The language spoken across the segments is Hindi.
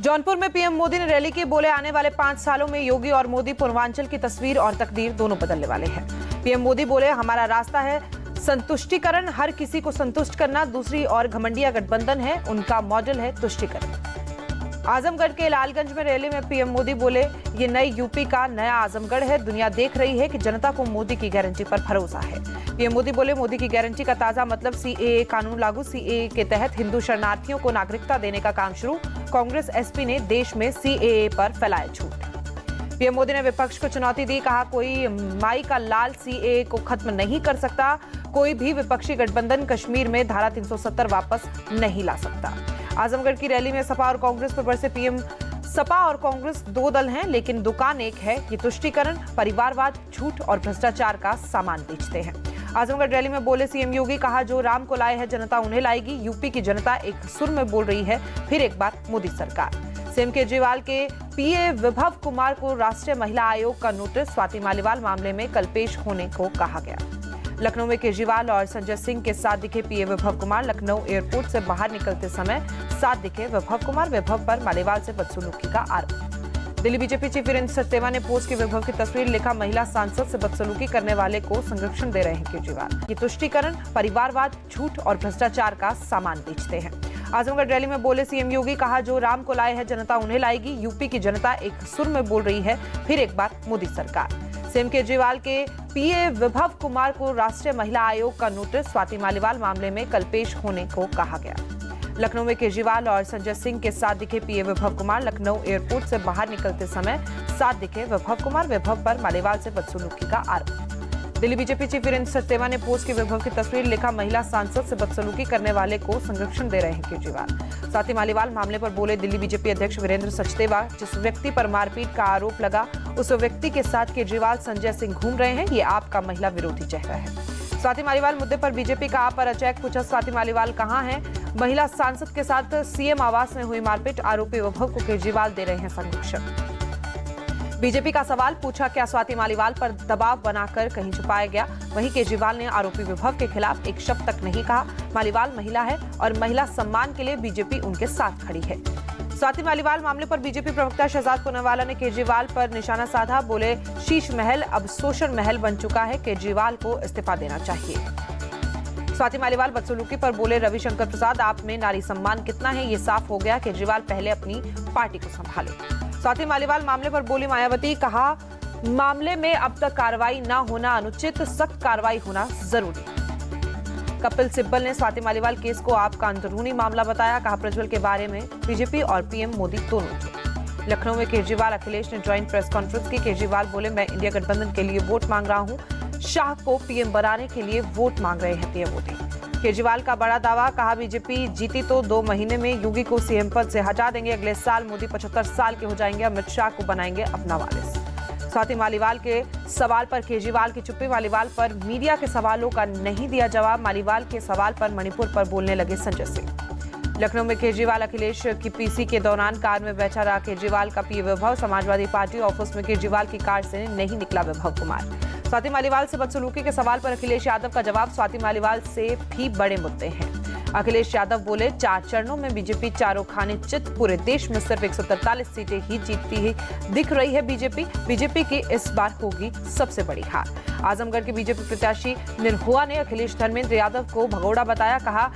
जौनपुर में पीएम मोदी ने रैली की, बोले आने वाले 5 सालों में योगी और मोदी पूर्वांचल की तस्वीर और तकदीर दोनों बदलने वाले हैं। पीएम मोदी बोले, हमारा रास्ता है संतुष्टिकरण, हर किसी को संतुष्ट करना। दूसरी ओर घमंडिया गठबंधन है, उनका मॉडल है तुष्टिकरण। आजमगढ़ के लालगंज में रैली में पीएम मोदी बोले, ये नई यूपी का नया आजमगढ़ है। दुनिया देख रही है कि जनता को मोदी की गारंटी पर भरोसा है। पीएम मोदी बोले, मोदी की गारंटी का ताजा मतलब सीएए कानून लागू। सीएए के तहत हिंदू शरणार्थियों को नागरिकता देने का काम शुरू। कांग्रेस एसपी ने देश में सीएए पर फैलाए झूठ। पीएम मोदी ने विपक्ष को चुनौती दी, कहा कोई माई का लाल सीएए को खत्म नहीं कर सकता। कोई भी विपक्षी गठबंधन कश्मीर में धारा 370 वापस नहीं ला सकता। आजमगढ़ की रैली में सपा और कांग्रेस पर बरसे पीएम। सपा और कांग्रेस दो दल हैं, लेकिन दुकान एक है। ये तुष्टिकरण, परिवारवाद, झूठ और भ्रष्टाचार का सामान बेचते हैं। आजमगढ़ रैली में बोले सीएम योगी, कहा जो राम को लाए है जनता उन्हें लाएगी। यूपी की जनता एक सुर में बोल रही है, फिर एक बार मोदी सरकार। सीएम केजरीवाल के पीए विभव कुमार को राष्ट्रीय महिला आयोग का नोटिस। स्वाति मालीवाल मामले में कल पेश होने को कहा गया। लखनऊ में केजरीवाल और संजय सिंह के साथ दिखे पीए विभव कुमार। लखनऊ एयरपोर्ट से बाहर निकलते समय साथ दिखे विभव कुमार। विभव पर मालीवाल से बदसलूकी का आरोप। दिल्ली बीजेपी चीफ वीरेंद्र सचदेवा ने पोस्ट की विभव की तस्वीर, लिखा महिला सांसद से बदसलूकी करने वाले को संरक्षण दे रहे हैं केजरीवाल। ये तुष्टिकरण, परिवारवाद, झूठ और भ्रष्टाचार का सामान बेचते हैं। आजमगढ़ रैली में बोले सीएम योगी, कहा जो राम को लाए है जनता उन्हें लाएगी। यूपी की जनता एक सुर में बोल रही है, फिर एक बार मोदी सरकार। सीएम केजरीवाल के पीए विभव कुमार को राष्ट्रीय महिला आयोग का नोटिस। स्वाति मालीवाल मामले में कल पेश होने को कहा गया। लखनऊ में केजरीवाल और संजय सिंह के साथ दिखे पीए विभव कुमार। लखनऊ एयरपोर्ट से बाहर निकलते समय साथ दिखे विभव कुमार। विभव पर मालीवाल से बदसलूकी का आरोप। दिल्ली बीजेपी चीफ वीरेंद्र सचदेवा ने पोस्ट की विभव की तस्वीर, लिखा महिला सांसद से बदसलूकी करने वाले को संरक्षण दे रहे हैं केजरीवाल। स्वाति मालीवाल मामले पर बोले दिल्ली बीजेपी अध्यक्ष वीरेंद्र सचदेवा, जिस व्यक्ति पर मारपीट का आरोप लगा उस व्यक्ति के साथ केजरीवाल संजय सिंह घूम रहे हैं, ये आपका महिला विरोधी चेहरा है। स्वाति मालीवाल मुद्दे पर बीजेपी का आप पर अचैक, पूछा स्वाति मालीवाल कहां है। महिला सांसद के साथ सीएम आवास में हुई मारपीट, आरोपी विभव को केजरीवाल दे रहे हैं संरक्षण। बीजेपी का सवाल, पूछा क्या स्वाति मालीवाल पर दबाव बनाकर कहीं छुपाया गया। वहीं केजरीवाल ने आरोपी विभव के खिलाफ एक शब्द तक नहीं कहा। मालीवाल महिला है और महिला सम्मान के लिए बीजेपी उनके साथ खड़ी है। स्वाति मालीवाल मामले पर बीजेपी प्रवक्ता शहजाद पूनावाला ने केजरीवाल पर निशाना साधा, बोले शीश महल अब शोषण महल बन चुका है, केजरीवाल को इस्तीफा देना चाहिए। स्वाति मालीवाल बदसलूकी पर बोले रविशंकर प्रसाद, आप में नारी सम्मान कितना है ये साफ हो गया, केजरीवाल पहले अपनी पार्टी को संभाले। स्वाति मालीवाल मामले पर बोली मायावती, कहा मामले में अब तक कार्रवाई न होना अनुचित, सख्त कार्रवाई होना जरूरी। कपिल सिब्बल ने स्वाति मालीवाल केस को आपका अंदरूनी मामला बताया, कहा प्रज्वल के बारे में बीजेपी और पीएम मोदी दोनों थे। लखनऊ में केजरीवाल अखिलेश ने ज्वाइंट प्रेस कॉन्फ्रेंस की। केजरीवाल बोले मैं इंडिया गठबंधन के लिए वोट मांग रहा हूं, शाह को पीएम बनाने के लिए वोट मांग रहे हैं पीएम मोदी। केजरीवाल का बड़ा दावा, कहा बीजेपी जीती तो 2 महीने में योगी को सीएम पद से हटा देंगे। अगले साल मोदी 75 साल के हो जाएंगे, अमित शाह को बनाएंगे अपना वारिस। स्वाति मालीवाल के सवाल पर केजरीवाल की चुप्पी। मालीवाल पर मीडिया के सवालों का नहीं दिया जवाब। मालीवाल के सवाल पर मणिपुर पर बोलने लगे संजय सिंह। लखनऊ में केजरीवाल अखिलेश की पीसी के दौरान कार में बैठा रहा केजरीवाल का पीए विभव। समाजवादी पार्टी ऑफिस में केजरीवाल की कार से नहीं निकला विभव कुमार। स्वाति मालीवाल से बदसलूकी के सवाल पर अखिलेश यादव का जवाब, स्वाति मालीवाल से भी बड़े मुद्दे हैं। अखिलेश यादव बोले 4 चरणों में बीजेपी चारों खाने चित, पूरे देश में सिर्फ 143 सीटें ही जीतती ही दिख रही है बीजेपी की इस बार होगी सबसे बड़ी हार। आजमगढ़ के बीजेपी प्रत्याशी निरहुआ ने अखिलेश धर्मेंद्र यादव को भगोड़ा बताया, कहा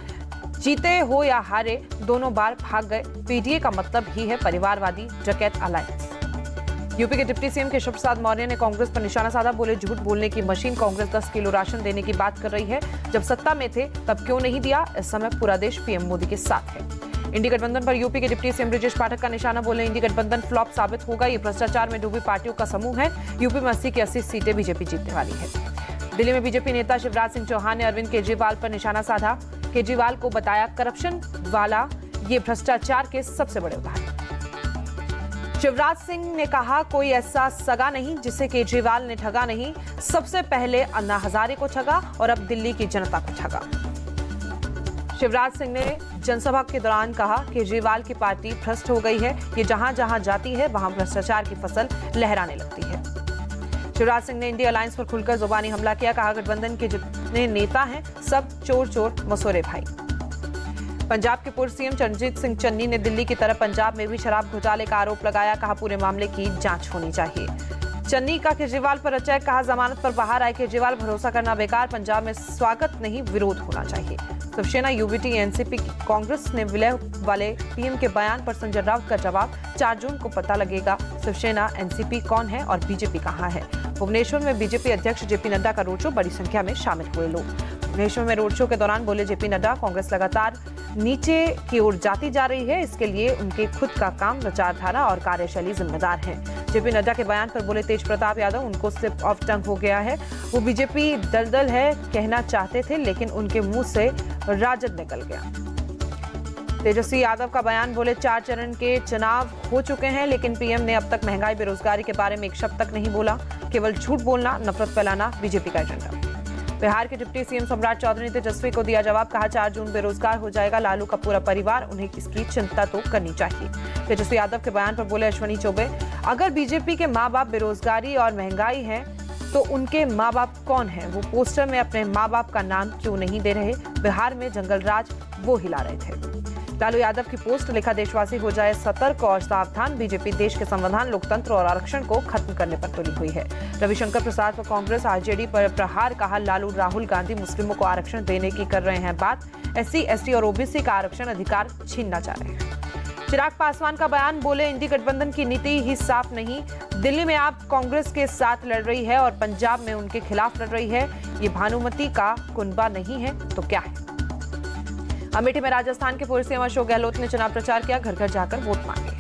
जीते हो या हारे दोनों बार भाग गए, पीडीए का मतलब ही है परिवारवादी डकैत अलायंस। यूपी के डिप्टी सीएम केशव प्रसाद मौर्य ने कांग्रेस पर निशाना साधा, बोले झूठ बोलने की मशीन। कांग्रेस 10 किलो राशन देने की बात कर रही है, जब सत्ता में थे तब क्यों नहीं दिया। इस समय पूरा देश पीएम मोदी के साथ है। इंडी गठबंधन पर यूपी के डिप्टी सीएम ब्रजेश पाठक का निशाना, बोले इंडी गठबंधन फ्लॉप साबित होगा, ये भ्रष्टाचार में डूबी पार्टियों का समूह है। यूपी में 80 की 80 सीटें बीजेपी जीतने वाली है। दिल्ली में बीजेपी नेता शिवराज सिंह चौहान ने अरविंद केजरीवाल पर निशाना साधा। केजरीवाल को बताया करप्शन वाला, ये भ्रष्टाचार के सबसे बड़े उदाहरण। शिवराज सिंह ने कहा कोई ऐसा सगा नहीं जिसे केजरीवाल ने ठगा नहीं, सबसे पहले अन्ना हजारे को ठगा और अब दिल्ली की जनता को ठगा। शिवराज सिंह ने जनसभा के दौरान कहा केजरीवाल की पार्टी भ्रष्ट हो गई है, ये जहां जहां जाती है वहां भ्रष्टाचार की फसल लहराने लगती है। शिवराज सिंह ने इंडिया अलायंस पर खुलकर जुबानी हमला किया, कहा गठबंधन के जितने नेता हैं सब चोर चोर मसोरे भाई। पंजाब के पूर्व सीएम चरणजीत सिंह चन्नी ने दिल्ली की तरह पंजाब में भी शराब घोटाले का आरोप लगाया। कहा पूरे मामले की जांच होनी चाहिए। चन्नी का केजरीवाल पर अटैक। कहा जमानत पर बाहर आए केजरीवाल, भरोसा करना बेकार। पंजाब में स्वागत नहीं विरोध होना चाहिए। शिवसेना, यूबीटी, एनसीपी, कांग्रेस ने विलय वाले पीएम के बयान पर संजय राउत का जवाब। 4 जून को पता लगेगा शिवसेना, एनसीपी कौन है और बीजेपी कहां है। भुवनेश्वर में बीजेपी अध्यक्ष जेपी नड्डा का रोड शो, बड़ी संख्या में शामिल हुए लोग। भुवनेश्वर में रोड शो के दौरान बोले जेपी नड्डा, कांग्रेस लगातार नीचे की ओर जाती जा रही है, इसके लिए उनके खुद का काम, विचारधारा और कार्यशैली जिम्मेदार है। जेपी नड्डा के बयान पर बोले तेज प्रताप यादव, उनको स्लिप ऑफ टंग हो गया है। वो बीजेपी दलदल है कहना चाहते थे, लेकिन उनके मुंह से राजद निकल गया। तेजस्वी यादव का बयान, बोले 4 चरण के चुनाव हो चुके हैं, लेकिन पीएम ने अब तक महंगाई, बेरोजगारी के बारे में एक शब्द तक नहीं बोला। केवल झूठ बोलना, नफरत फैलाना बीजेपी का एजेंडा। बिहार के डिप्टी सीएम सम्राट चौधरी ने तेजस्वी को दिया जवाब। कहा 4 जून बेरोजगार हो जाएगा लालू का पूरा परिवार, उन्हें इसकी चिंता तो करनी चाहिए। तेजस्वी यादव के बयान पर बोले अश्विनी चौबे, अगर बीजेपी के माँ बाप बेरोजगारी और महंगाई है तो उनके माँ बाप कौन है? वो पोस्टर में अपने माँ बाप का नाम क्यों नहीं दे रहे? बिहार में जंगल राज वो हिला रहे थे। लालू यादव की पोस्ट, लिखा देशवासी हो जाए सतर्क और सावधान, बीजेपी देश के संविधान, लोकतंत्र और आरक्षण को खत्म करने पर तुली हुई है। रविशंकर प्रसाद पर कांग्रेस आरजेडी पर प्रहार। कहा लालू, राहुल गांधी मुस्लिमों को आरक्षण देने की कर रहे हैं बात, एससी, एसटी और ओबीसी का आरक्षण अधिकार छीनना चाह रहे हैं। चिराग पासवान का बयान, बोले इंडी गठबंधन की नीति ही साफ नहीं। दिल्ली में आप कांग्रेस के साथ लड़ रही है और पंजाब में उनके खिलाफ लड़ रही है। ये भानुमति का कुनबा नहीं है तो क्या है? अमेठी में राजस्थान के पूर्व सीएम अशोक गहलोत ने चुनाव प्रचार किया, घर घर जाकर वोट मांगे।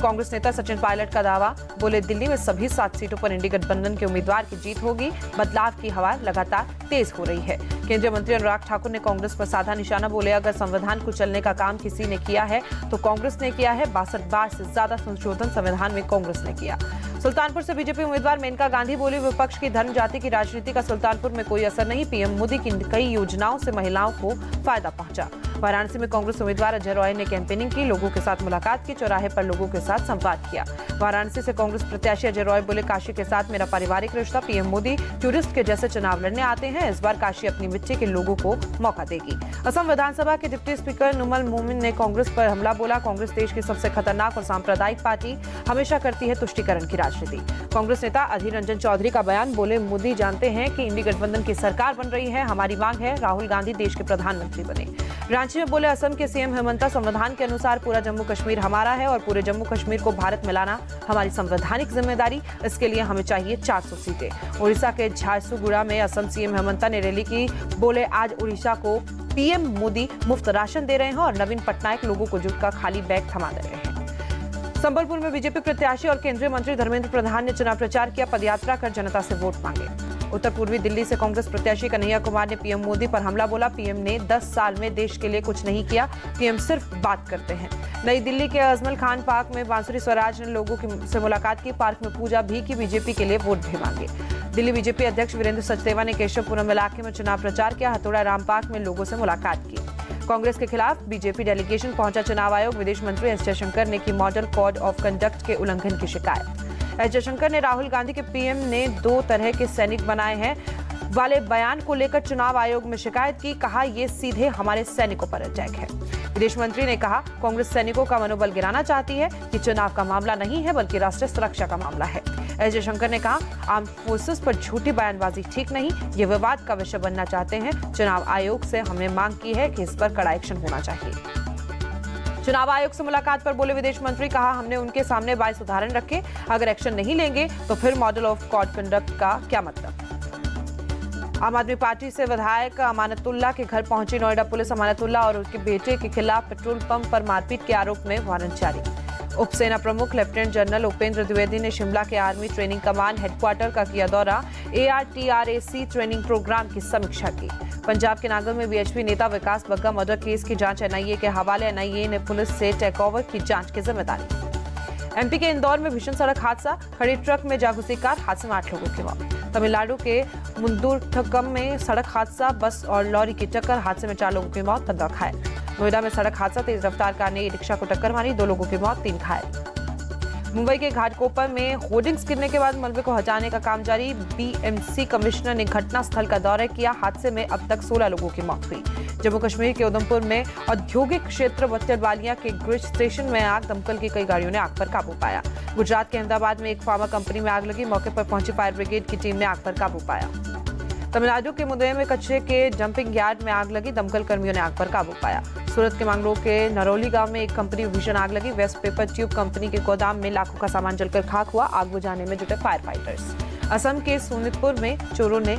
कांग्रेस नेता सचिन पायलट का दावा, बोले दिल्ली में सभी 7 सीटों पर इंडी गठबंधन के उम्मीदवार की जीत होगी। बदलाव की हवा लगातार तेज हो रही है। केंद्रीय मंत्री अनुराग ठाकुर ने कांग्रेस पर साधा निशाना, बोले अगर संविधान को चलने का काम किसी ने किया है तो कांग्रेस ने किया है। 62 बार से ज्यादा संशोधन संविधान में कांग्रेस ने किया। सुल्तानपुर से बीजेपी उम्मीदवार मेनका गांधी बोली, विपक्ष की धर्म जाति की राजनीति का सुल्तानपुर में कोई असर नहीं। पीएम मोदी की कई योजनाओं से महिलाओं को फायदा पहुंचा। वाराणसी में कांग्रेस उम्मीदवार अजय रॉय ने कैंपेनिंग की, लोगों के साथ मुलाकात की, चौराहे पर लोगों के साथ संवाद किया। वाराणसी से कांग्रेस प्रत्याशी अजय रॉय बोले, काशी के साथ मेरा पारिवारिक रिश्ता। पीएम मोदी टूरिस्ट के जैसे चुनाव लड़ने आते हैं, इस बार काशी अपनी मिट्टी के लोगों को मौका देगी। असम विधानसभा के डिप्टी स्पीकर नुमल मोमिन ने कांग्रेस पर हमला बोला, कांग्रेस देश की सबसे खतरनाक और सांप्रदायिक पार्टी, हमेशा करती है तुष्टीकरण की राजनीति। कांग्रेस नेता अधीर रंजन चौधरी का बयान, बोले मोदी जानते हैं कि इंडी गठबंधन की सरकार बन रही है, हमारी मांग है राहुल गांधी देश के प्रधानमंत्री बने। रांची में बोले असम के सीएम हेमंता, संविधान के अनुसार पूरा जम्मू कश्मीर हमारा है और पूरे जम्मू कश्मीर को भारत में लाना हमारी संवैधानिक जिम्मेदारी, इसके लिए हमें चाहिए 400 सीटें। ओडिशा के झारसुगुड़ा में असम सीएम हेमंता ने रैली की, बोले आज ओडिशा को पीएम मोदी मुफ्त राशन दे रहे हैं और नवीन पटनायक लोगों को जुट का खाली बैग थमा दे रहे हैं। संबलपुर में बीजेपी प्रत्याशी और केंद्रीय मंत्री धर्मेंद्र प्रधान ने चुनाव प्रचार किया, पदयात्रा कर जनता से वोट मांगे। उत्तर पूर्वी दिल्ली से कांग्रेस प्रत्याशी कन्हैया कुमार ने पीएम मोदी पर हमला बोला, पीएम ने 10 साल में देश के लिए कुछ नहीं किया, पीएम सिर्फ बात करते हैं। नई दिल्ली के अजमल खान पार्क में बांसुरी स्वराज ने लोगों से मुलाकात की, पार्क में पूजा भी की, बीजेपी के लिए वोट भी मांगे। दिल्ली बीजेपी अध्यक्ष वीरेंद्र सचदेवा ने केशवपुरम इलाके में चुनाव प्रचार किया, हथौड़ा राम पार्क में लोगों से मुलाकात की। कांग्रेस के खिलाफ बीजेपी डेलीगेशन पहुंचा चुनाव आयोग, विदेश मंत्री एस जयशंकर ने की मॉडल कोड ऑफ कंडक्ट के उल्लंघन की शिकायत। एस जयशंकर ने राहुल गांधी के पीएम ने 2 तरह के सैनिक बनाए हैं वाले बयान को लेकर चुनाव आयोग में शिकायत की, कहा ये सीधे हमारे सैनिकों पर अटैक है। विदेश मंत्री ने कहा कांग्रेस सैनिकों का मनोबल गिराना चाहती है, ये चुनाव का मामला नहीं है बल्कि राष्ट्रीय सुरक्षा का मामला है। एस जयशंकर ने कहा आर्म फोर्सेस पर झूठी बयानबाजी ठीक नहीं, ये विवाद का विषय बनना चाहते हैं। चुनाव आयोग से हमने मांग की है कि इस पर कड़ा एक्शन होना चाहिए। चुनाव आयोग से मुलाकात पर बोले विदेश मंत्री, कहा हमने उनके सामने 22 उदाहरण रखे, अगर एक्शन नहीं लेंगे तो फिर मॉडल ऑफ कोड कंडक्ट का क्या मतलब। आम आदमी पार्टी से विधायक अमानतुल्लाह के घर पहुंची नोएडा पुलिस, अमानतुल्लाह और उसके बेटे के खिलाफ पेट्रोल पंप पर मारपीट के आरोप में वारंट जारी। उप सेना प्रमुख लेफ्टिनेंट जनरल उपेंद्र द्विवेदी ने शिमला के आर्मी ट्रेनिंग कमांड हेडक्वार्टर का किया दौरा, ARTRAC ट्रेनिंग प्रोग्राम की समीक्षा की। पंजाब के नागौर में बीएचपी नेता विकास बग्गा मर्डर केस की जांच एनआईए के हवाले, एनआईए ने पुलिस से टेकओवर की जांच की जिम्मेदारी। एमपी के इंदौर में भीषण सड़क हादसा, खड़ी ट्रक में जा घुसी कार, हादसे में 8 लोगों की मौत। तमिलनाडु के मुंदुरथकम में सड़क हादसा, बस और लॉरी की टक्कर, हादसे में 4 लोगों की मौत, 15 घायल। नोएडा में सड़क हादसा, तेज रफ्तार कार ने रिक्शा को टक्कर मारी, 2 लोगों की मौत, 3 घायल। मुंबई के घाटकोपर में होर्डिंग्स गिरने के बाद मलबे को हटाने का काम जारी। बीएमसी कमिश्नर ने घटनास्थल का दौरा किया। हादसे में अब तक 16 लोगों की मौत हुई। जम्मू कश्मीर के उधमपुर में औद्योगिक क्षेत्र बत्तरवालिया के ग्रिज स्टेशन में आग, दमकल की कई गाड़ियों ने आग पर काबू पाया। गुजरात के अहमदाबाद में एक फार्मा कंपनी में आग लगी। मौके पर पहुंची फायर ब्रिगेड की टीम ने आग पर काबू पाया। तमिलनाडु के मुंबई में कचरे के डंपिंग यार्ड में आग लगी। दमकल कर्मियों ने आग पर काबू पाया। सूरत के मांगरोल के नरौली गांव में एक कंपनी में भीषण आग लगी। वेस्ट पेपर ट्यूब कंपनी के गोदाम में लाखों का सामान जलकर खाक हुआ। आग बुझाने में जुटे फायर फाइटर्स। असम के सोनितपुर में चोरों ने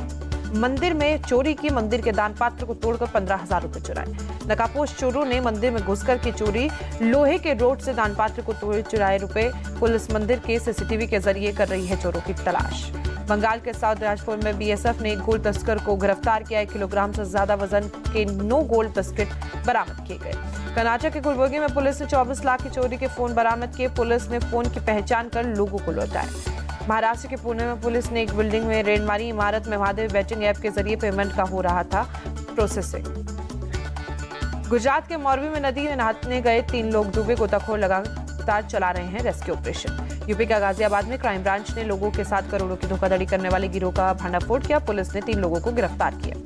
मंदिर में चोरी की। मंदिर के दान पात्र को तोड़कर 15,000 रुपए चुराए। नकाबपोश चोरों ने मंदिर में घुसकर की चोरी। लोहे के रोड से दान पात्र को तोड़े चुराए रुपए। पुलिस मंदिर के सीसीटीवी के जरिए कर रही है चोरों की तलाश। बंगाल के साउथ दिनाजपुर में बीएसएफ ने एक गोल्ड तस्कर को गिरफ्तार किया। 1 किलोग्राम से ज्यादा वजन के 9 गोल्ड बिस्किट बरामद किए गए। कर्नाटक के कुलबुर्गी में पुलिस ने 24 लाख की चोरी के फोन बरामद किए। पुलिस ने फोन की पहचान कर लोगों को लौटाया। महाराष्ट्र के पुणे में पुलिस ने एक बिल्डिंग में रेड मारी। इमारत में महादेव बैटिंग ऐप के जरिए पेमेंट का हो रहा था प्रोसेसिंग। गुजरात के मोरबी में नदी में नहाने गए 3 लोग डूबे। गोताखोर लगातार चला रहे हैं रेस्क्यू ऑपरेशन। यूपी के गाजियाबाद में क्राइम ब्रांच ने लोगों के साथ करोड़ों की धोखाधड़ी करने वाले गिरोह का भंडाफोड़ किया। पुलिस ने 3 लोगों को गिरफ्तार किया।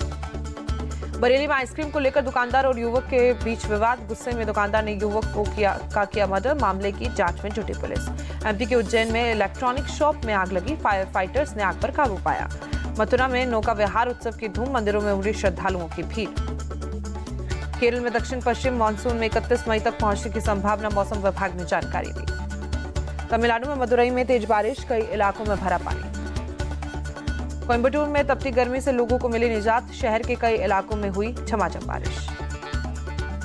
बरेली में आइसक्रीम को लेकर दुकानदार और युवक के बीच विवाद। गुस्से में दुकानदार ने युवक को किया मर्डर। मामले की जांच में जुटी पुलिस। एमपी के उज्जैन में इलेक्ट्रॉनिक शॉप में आग लगी। फायर फाइटर्स ने आग पर काबू पाया। मथुरा में नौका विहार उत्सव की धूम। मंदिरों में उमड़ी श्रद्धालुओं की भीड़। केरल में दक्षिण पश्चिम मानसून में 31 मई तक पहुंचने की संभावना, मौसम विभाग ने जानकारी दी। तमिलनाडु में मदुरई में तेज बारिश, कई इलाकों में भरा पानी। कोयम्बटूर में तपती गर्मी से लोगों को मिली निजात। शहर के कई इलाकों में हुई झमाझम बारिश।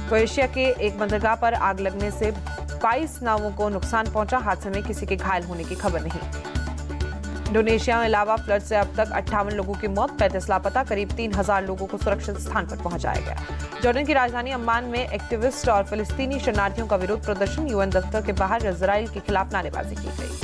क्रोएशिया के एक बंदरगाह पर आग लगने से 22 नावों को नुकसान पहुंचा। हादसे में किसी के घायल होने की खबर नहीं। इंडोनेशिया में लावा फ्लड से अब तक 58 लोगों की मौत, 35 लापता। करीब 3,000 लोगों को सुरक्षित स्थान पर पहुंचाया गया। जॉर्डन की राजधानी अम्मान में एक्टिविस्ट और फिलिस्तीनी शरणार्थियों का विरोध प्रदर्शन। यूएन दफ्तर के बाहर इजराइल के खिलाफ नारेबाजी की गई।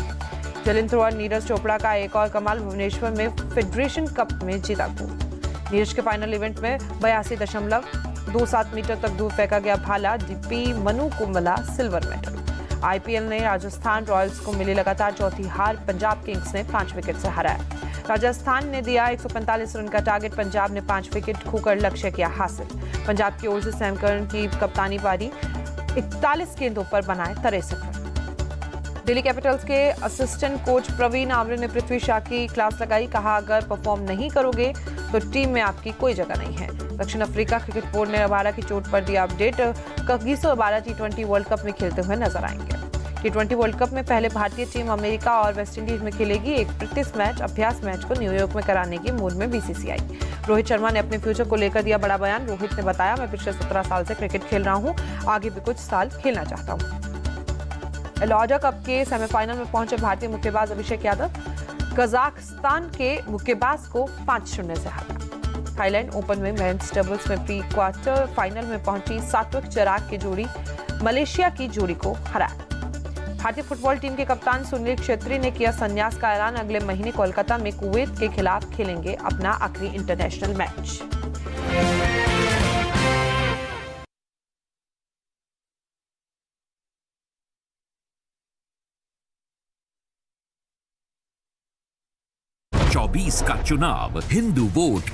जेवलिन थ्रोअर नीरज चोपड़ा का एक और कमाल। भुवनेश्वर में फेडरेशन कप में जीता गोल्ड। नीरज के फाइनल इवेंट में 82.27 मीटर तक दूर फेंका गया भाला। डीपी मनु को मिला सिल्वर मेडल। आईपीएल ने राजस्थान रॉयल्स को मिली लगातार चौथी हार। पंजाब किंग्स ने 5 विकेट से हराया। राजस्थान ने दिया 145 रन का टारगेट। पंजाब ने 5 विकेट खोकर लक्ष्य किया हासिल। पंजाब की ओर से सैम करन की कप्तानी पारी। 41 गेंदों पर बनाए 63 रन। दिल्ली कैपिटल्स के असिस्टेंट कोच प्रवीण आमरे ने पृथ्वी शॉ की क्लास लगाई। कहा, अगर परफॉर्म नहीं करोगे तो टीम में आपकी कोई जगह नहीं है। दक्षिण अफ्रीका क्रिकेट बोर्ड ने रबाडा की चोट पर दिया update. Kagiso Rabada T20 world cup में खेलते हुए नजर आएंगे। T20 वर्ल्ड कप में पहले भारतीय टीम अमेरिका और वेस्टइंडीज में खेलेगी। एक प्रैक्टिस मैच, अभ्यास मैच को न्यूयॉर्क में कराने की मूड में बीसीसीआई। रोहित शर्मा ने अपने फ्यूचर को लेकर दिया बड़ा बयान। रोहित ने बताया, मैं पिछले 17 साल से क्रिकेट खेल रहा हूं, आगे भी कुछ साल खेलना चाहता हूं। एलॉर्डा कप के सेमीफाइनल में पहुंचे भारतीय मुक्केबाज अभिषेक यादव कजाकिस्तान के मुक्केबाज को 5-0 से हारा। थाईलैंड ओपन में मेंस डबल्स में प्री क्वार्टर फाइनल में पहुंची सात्विक चिराग की जोड़ी मलेशिया की जोड़ी को हराया। भारतीय फुटबॉल टीम के कप्तान सुनील क्षेत्री ने किया संन्यास का ऐलान। अगले महीने कोलकाता में कुवैत के खिलाफ खेलेंगे अपना आखिरी इंटरनेशनल मैच। का चुनाव हिंदू वोट